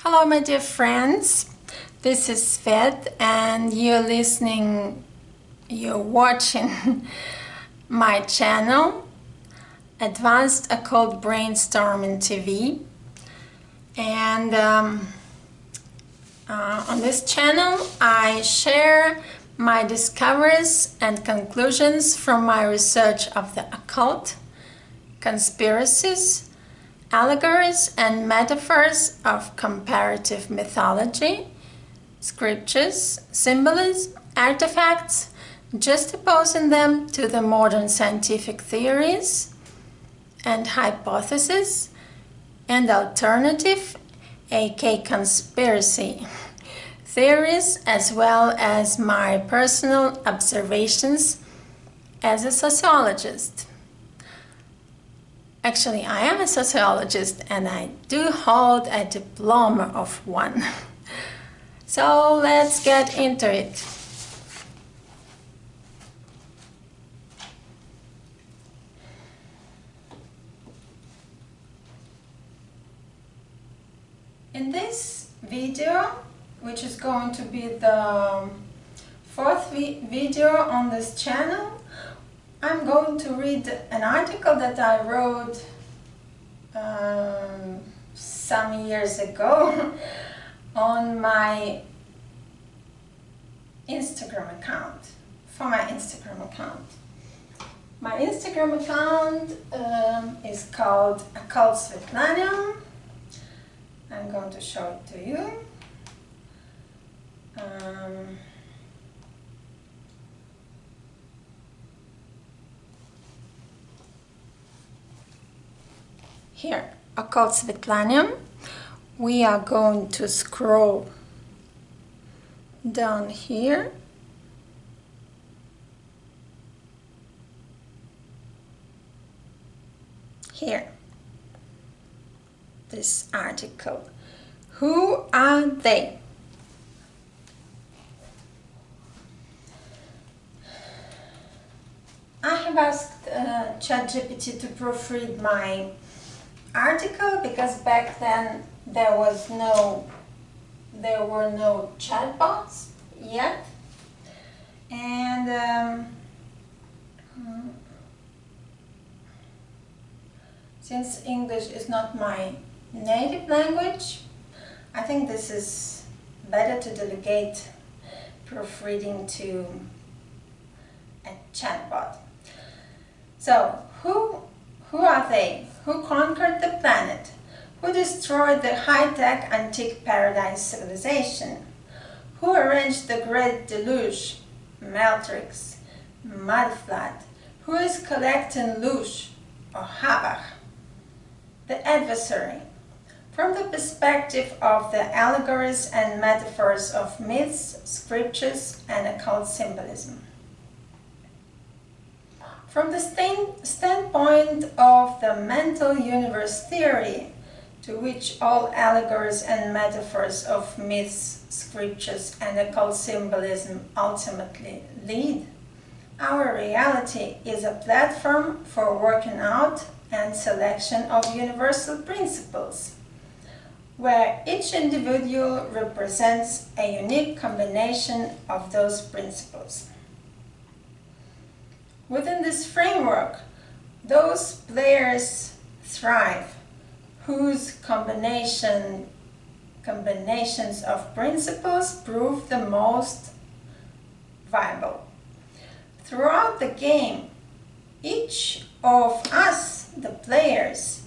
Hello, my dear friends. This is Svet, and you're watching my channel, Advanced Occult Brainstorming TV. And on this channel, I share my discoveries and conclusions from my research of the occult, conspiracies, allegories and metaphors of comparative mythology, scriptures, symbolism, artifacts, juxtaposing them to the modern scientific theories and hypotheses and alternative, aka conspiracy theories, as well as my personal observations as a sociologist. Actually, I am a sociologist and I do hold a diploma of one. So let's get into it. In this video, which is going to be the fourth video on this channel, I'm going to read an article that I wrote some years ago on my Instagram account, for my Instagram account. My Instagram account is called Occult Svetlana. I'm going to show it to you. Here, Occult Svetlana. We are going to scroll down here. Here, this article. Who are they? I have asked ChatGPT to proofread my article because back then there were no chatbots yet, and since English is not my native language, I think this is better to delegate proofreading to a chatbot. So who are they? Who conquered the planet? Who destroyed the high-tech antique paradise civilization? Who arranged the Great Deluge, Meltrix, Mudflood? Who is collecting loosh or havoc? The Adversary. From the perspective of the allegories and metaphors of myths, scriptures, and occult symbolism. From the standpoint of the mental universe theory, to which all allegories and metaphors of myths, scriptures, and occult symbolism ultimately lead, our reality is a platform for working out and selection of universal principles, where each individual represents a unique combination of those principles. Within this framework, those players thrive whose combinations of principles prove the most viable. Throughout the game, each of us, the players,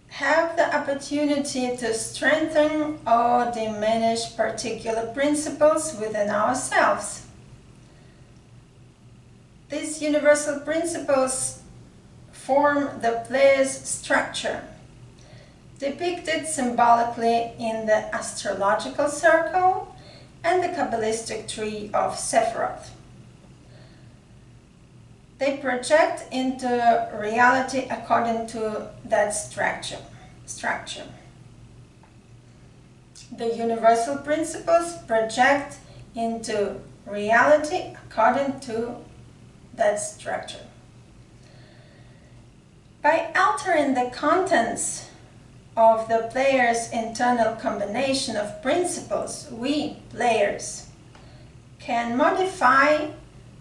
have the opportunity to strengthen or diminish particular principles within ourselves. These universal principles form the player's structure, depicted symbolically in the astrological circle and the Kabbalistic tree of Sephiroth. They project into reality according to that structure. The universal principles project into reality according to that structure. By altering the contents of the player's internal combination of principles, we, players, can modify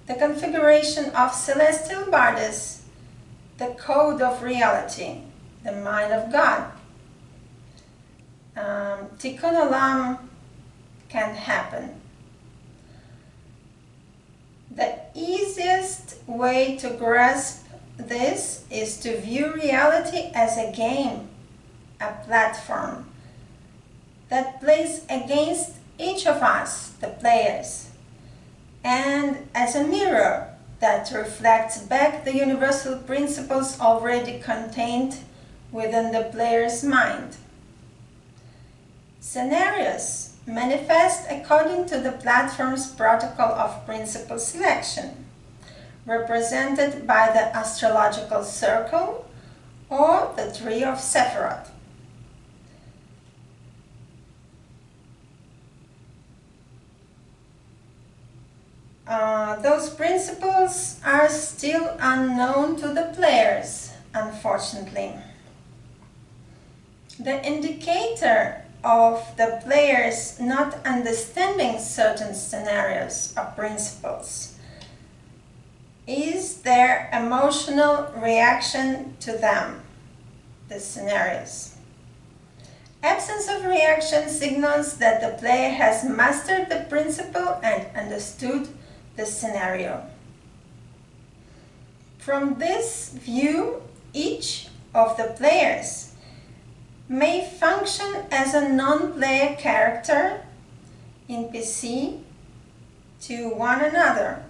the configuration of celestial bodies, the code of reality, the mind of God. Tikkun Olam can happen. The easiest way to grasp this is to view reality as a game, a platform that plays against each of us, the players, and as a mirror that reflects back the universal principles already contained within the player's mind. Scenarios manifest according to the platform's protocol of principle selection, represented by the astrological circle or the tree of Sephiroth. Those principles are still unknown to the players, unfortunately. The indicator of the players not understanding certain scenarios or principles is their emotional reaction to them, the scenarios. Absence of reaction signals that the player has mastered the principle and understood the scenario. From this view, each of the players may function as a non-player character, NPC, to one another,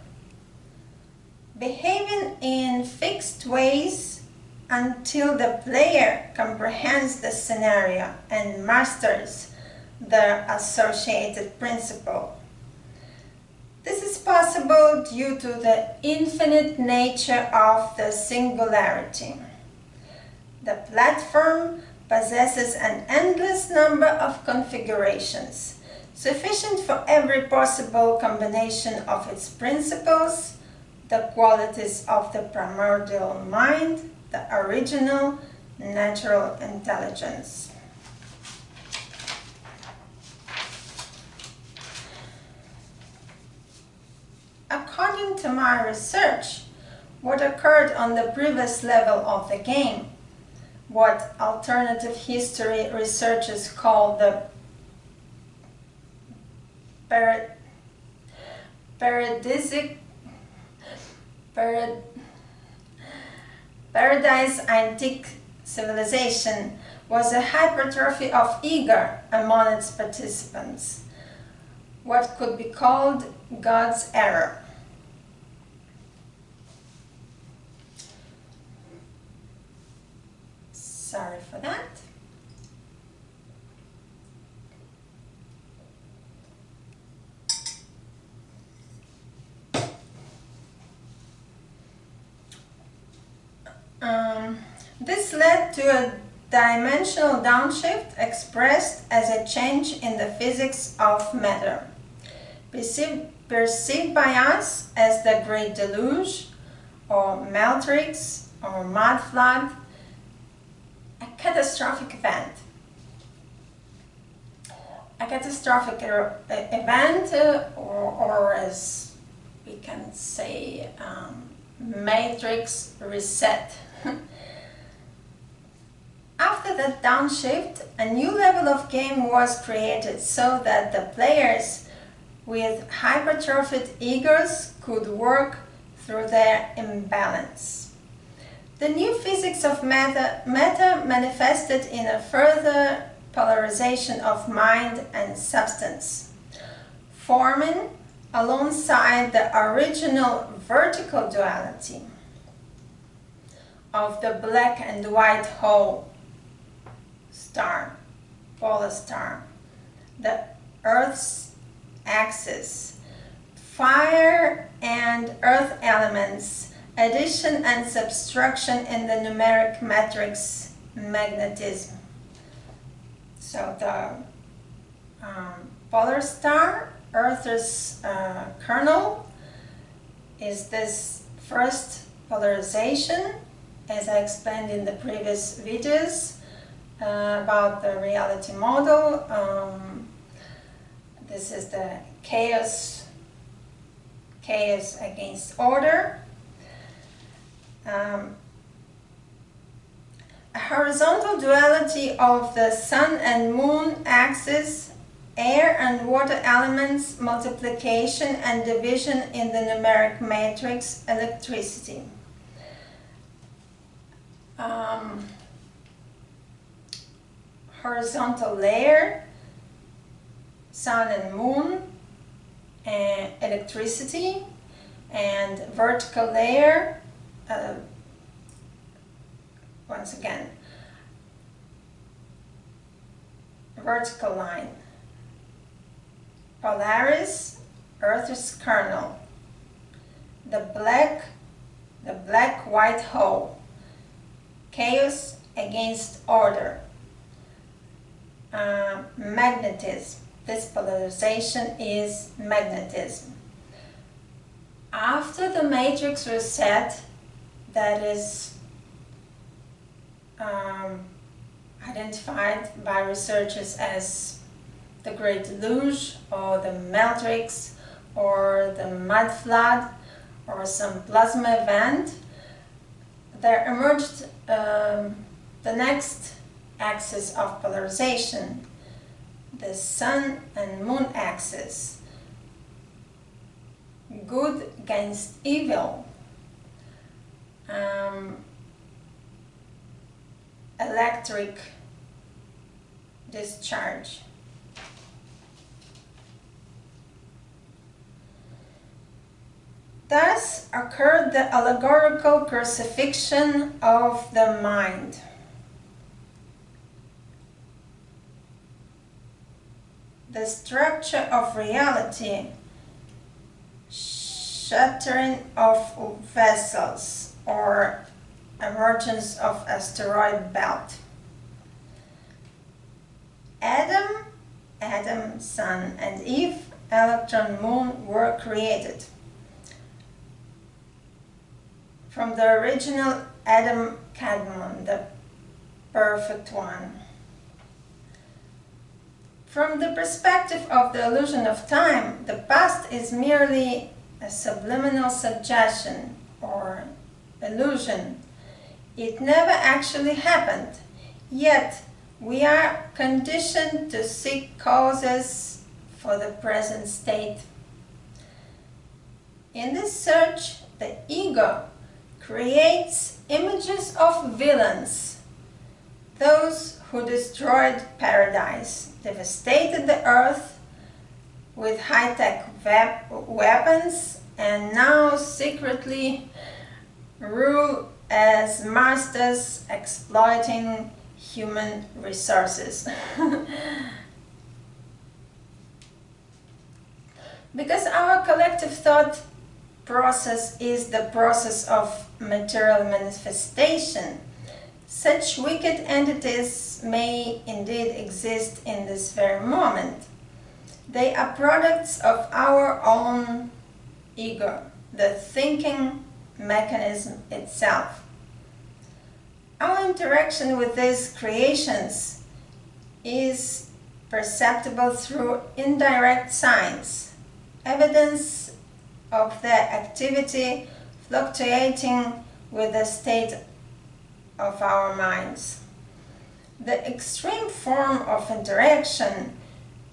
behaving in fixed ways until the player comprehends the scenario and masters the associated principle. This is possible due to the infinite nature of the singularity. The platform possesses an endless number of configurations, sufficient for every possible combination of its principles, the qualities of the primordial mind, the original natural intelligence. According to my research, what occurred on the previous level of the game, what alternative history researchers call the Paradise Antique civilization, was a hypertrophy of ego among its participants, what could be called God's error. Sorry for that. This led to a dimensional downshift expressed as a change in the physics of matter, perceived by us as the Great Deluge, or Meltrix, or Mudflood, a catastrophic event. A catastrophic event, or as we can say, matrix reset. After that downshift, a new level of game was created so that the players with hypertrophied egos could work through their imbalance. The new physics of matter manifested in a further polarization of mind and substance, forming alongside the original vertical duality of the black and white hole star, polar star, the Earth's axis, fire and earth elements, addition and subtraction in the numeric matrix magnetism. So the polar star, Earth's kernel, is this first polarization, as I explained in the previous videos, about the reality model. This is the chaos against order. A horizontal duality of the sun and moon axis, air and water elements, multiplication and division in the numeric matrix, electricity. Horizontal layer, sun and moon, and electricity, and vertical layer, once again, vertical line, Polaris, Earth's kernel, the black-white hole, chaos against order, magnetism. This polarization is magnetism. After the matrix reset, that is identified by researchers as the Great Deluge or the Meltrix or the Mudflood or some plasma event, there emerged the next axis of polarization, the sun and moon axis, good against evil, electric discharge. Thus occurred the allegorical crucifixion of the mind. The structure of reality, shattering of vessels, or emergence of asteroid belt. Adam, Sun, and Eve, electron, moon were created. From the original Adam Kadmon, the perfect one. From the perspective of the illusion of time, the past is merely a subliminal suggestion or illusion. It never actually happened, yet we are conditioned to seek causes for the present state. In this search, the ego creates images of villains, those who destroyed paradise, devastated the earth with high-tech weapons, and now secretly rule as masters, exploiting human resources. Because our collective thought process is the process of material manifestation, such wicked entities may indeed exist in this very moment. They are products of our own ego, the thinking mechanism itself. Our interaction with these creations is perceptible through indirect signs, evidence of their activity fluctuating with the state of our minds. The extreme form of interaction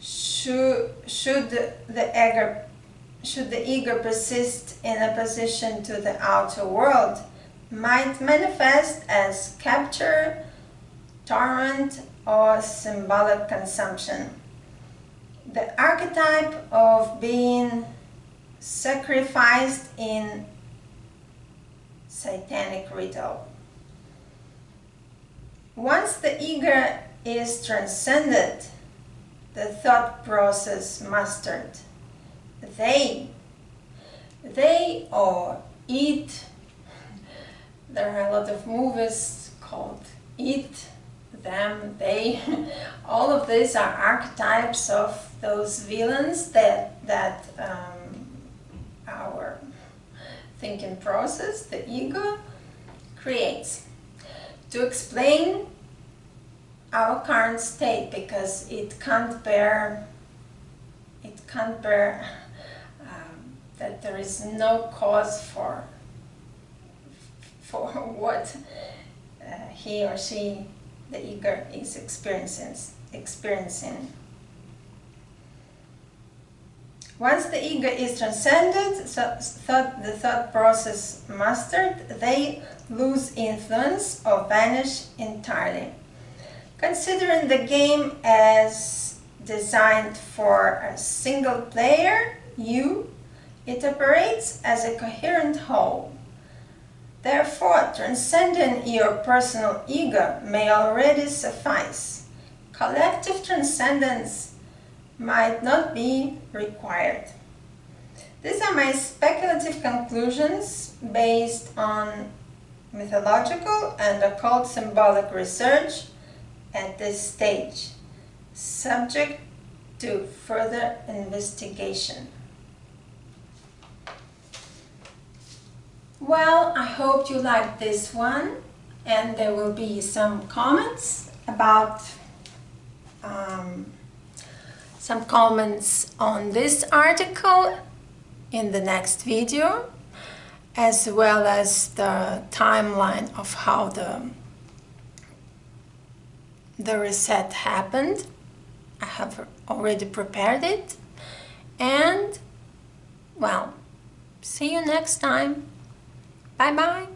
should the ego persist in opposition to the outer world, might manifest as capture, torment, or symbolic consumption. The archetype of being sacrificed in satanic ritual. Once the ego is transcended, the thought process mastered, they or it, there are a lot of movies called it, them, they, all of these are archetypes of those villains that our thinking process, the ego, creates. To explain our current state, because it can't bear that there is no cause for what he or she, the ego, is experiencing. Once the ego is transcended, the thought process mastered, they lose influence or vanish entirely. Considering the game as designed for a single player, it operates as a coherent whole. Therefore, transcending your personal ego may already suffice. Collective transcendence might not be required. These are my speculative conclusions based on mythological and occult symbolic research at this stage, subject to further investigation. Well, I hope you liked this one, and there will be some comments about on this article in the next video, as well as the timeline of how the reset happened. I have already prepared it, and well, see you next time. Bye bye.